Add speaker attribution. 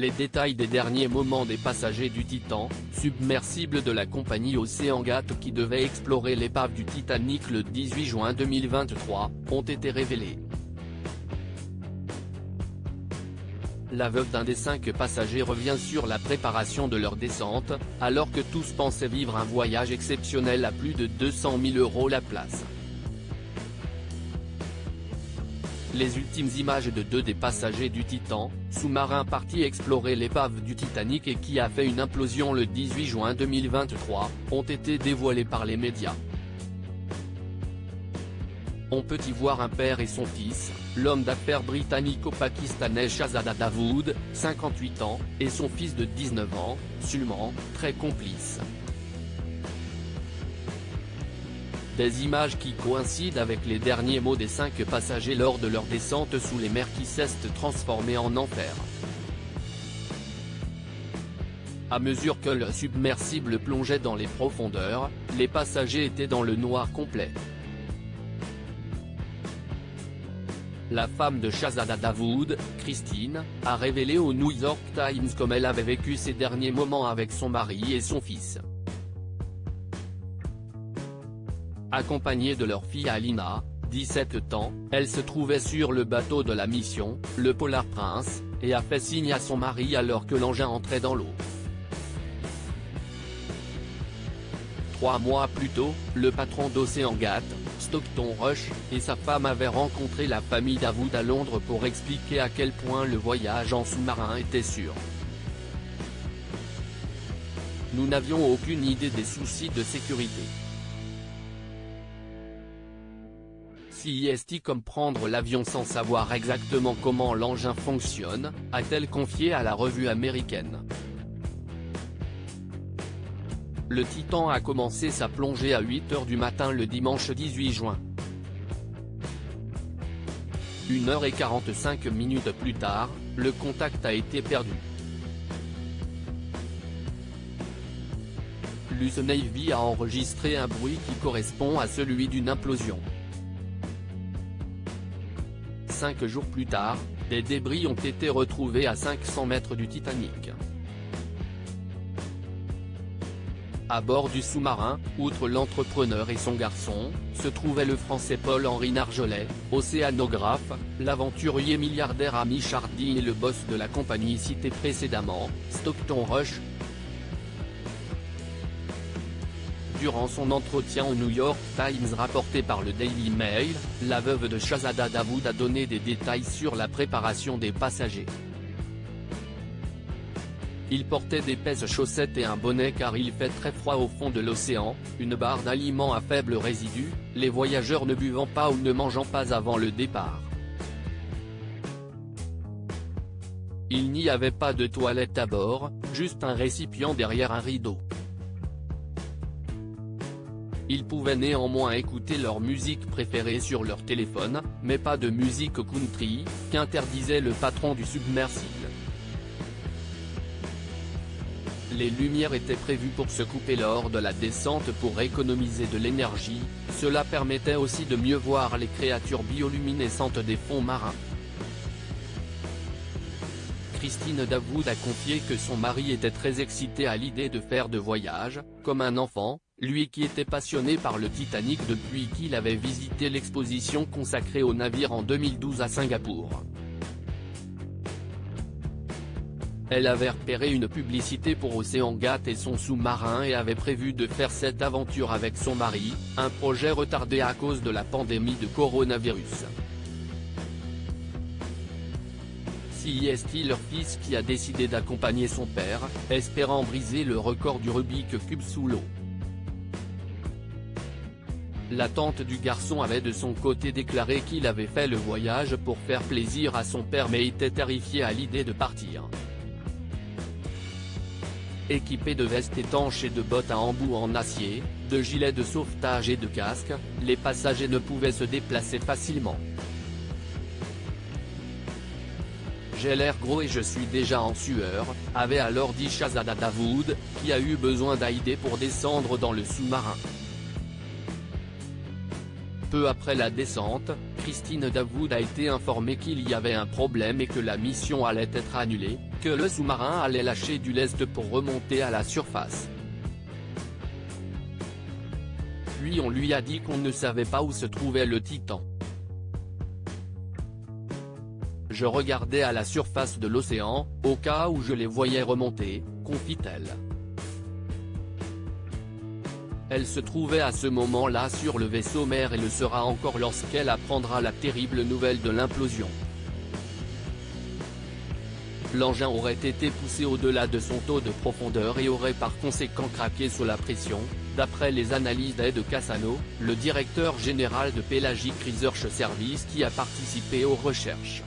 Speaker 1: Les détails des derniers moments des passagers du Titan, submersible de la compagnie OceanGate qui devait explorer l'épave du Titanic le 18 juin 2023, ont été révélés. La veuve d'un des 5 passagers revient sur la préparation de leur descente, alors que tous pensaient vivre un voyage exceptionnel à plus de 200 000 € la place. Les ultimes images de 2 des passagers du Titan, sous-marin parti explorer l'épave du Titanic et qui a fait une implosion le 18 juin 2023, ont été dévoilées par les médias. On peut y voir un père et son fils, l'homme d'affaires britannico-pakistanais Shahzada Dawood, 58 ans, et son fils de 19 ans, Sulman, très complices. Des images qui coïncident avec les derniers mots des 5 passagers lors de leur descente sous les mers qui s'est transformée en enfer. À mesure que le submersible plongeait dans les profondeurs, les passagers étaient dans le noir complet. La femme de Shahzada Dawood, Christine, a révélé au New York Times comme elle avait vécu ces derniers moments avec son mari et son fils. Accompagnée de leur fille Alina, 17 ans, elle se trouvait sur le bateau de la mission, le Polar Prince, et a fait signe à son mari alors que l'engin entrait dans l'eau. 3 mois plus tôt, le patron d'OceanGate, Stockton Rush, et sa femme avaient rencontré la famille Dawood à Londres pour expliquer à quel point le voyage en sous-marin était sûr. Nous n'avions aucune idée des soucis de sécurité. Si est comme prendre l'avion sans savoir exactement comment l'engin fonctionne, a-t-elle confié à la revue américaine. Le Titan a commencé sa plongée à 8 h du matin le dimanche 18 juin. 1h45 plus tard, le contact a été perdu. L'US Navy a enregistré un bruit qui correspond à celui d'une implosion. 5 jours plus tard, des débris ont été retrouvés à 500 mètres du Titanic. À bord du sous-marin, outre l'entrepreneur et son garçon, se trouvait le Français Paul-Henri Narjolet, océanographe, l'aventurier milliardaire Ami Chardy et le boss de la compagnie citée précédemment, Stockton Rush. Durant son entretien au New York Times rapporté par le Daily Mail, la veuve de Shahzada Dawood a donné des détails sur la préparation des passagers. Il portait d'épaisses chaussettes et un bonnet car il fait très froid au fond de l'océan, une barre d'aliments à faible résidu, les voyageurs ne buvant pas ou ne mangeant pas avant le départ. Il n'y avait pas de toilette à bord, juste un récipient derrière un rideau. Ils pouvaient néanmoins écouter leur musique préférée sur leur téléphone, mais pas de musique country, qu'interdisait le patron du submersible. Les lumières étaient prévues pour se couper lors de la descente pour économiser de l'énergie, cela permettait aussi de mieux voir les créatures bioluminescentes des fonds marins. Christine Dawood a confié que son mari était très excité à l'idée de faire de voyage, comme un enfant, lui qui était passionné par le Titanic depuis qu'il avait visité l'exposition consacrée au navire en 2012 à Singapour. Elle avait repéré une publicité pour OceanGate et son sous-marin et avait prévu de faire cette aventure avec son mari, un projet retardé à cause de la pandémie de coronavirus. C'est leur fils qui a décidé d'accompagner son père, espérant briser le record du Rubik's Cube sous l'eau. La tante du garçon avait de son côté déclaré qu'il avait fait le voyage pour faire plaisir à son père mais était terrifié à l'idée de partir. Équipés de vestes étanches et de bottes à embouts en acier, de gilets de sauvetage et de casques, les passagers ne pouvaient se déplacer facilement. J'ai l'air gros et je suis déjà en sueur, avait alors dit Shahzada Dawood, qui a eu besoin d'aide pour descendre dans le sous-marin. Peu après la descente, Christine Dawood a été informée qu'il y avait un problème et que la mission allait être annulée, que le sous-marin allait lâcher du lest pour remonter à la surface. Puis on lui a dit qu'on ne savait pas où se trouvait le Titan. Je regardais à la surface de l'océan, au cas où je les voyais remonter, confie-t-elle. Elle se trouvait à ce moment-là sur le vaisseau mère et le sera encore lorsqu'elle apprendra la terrible nouvelle de l'implosion. L'engin aurait été poussé au-delà de son taux de profondeur et aurait par conséquent craqué sous la pression, d'après les analyses d'Ed Cassano, le directeur général de Pelagic Research Service qui a participé aux recherches.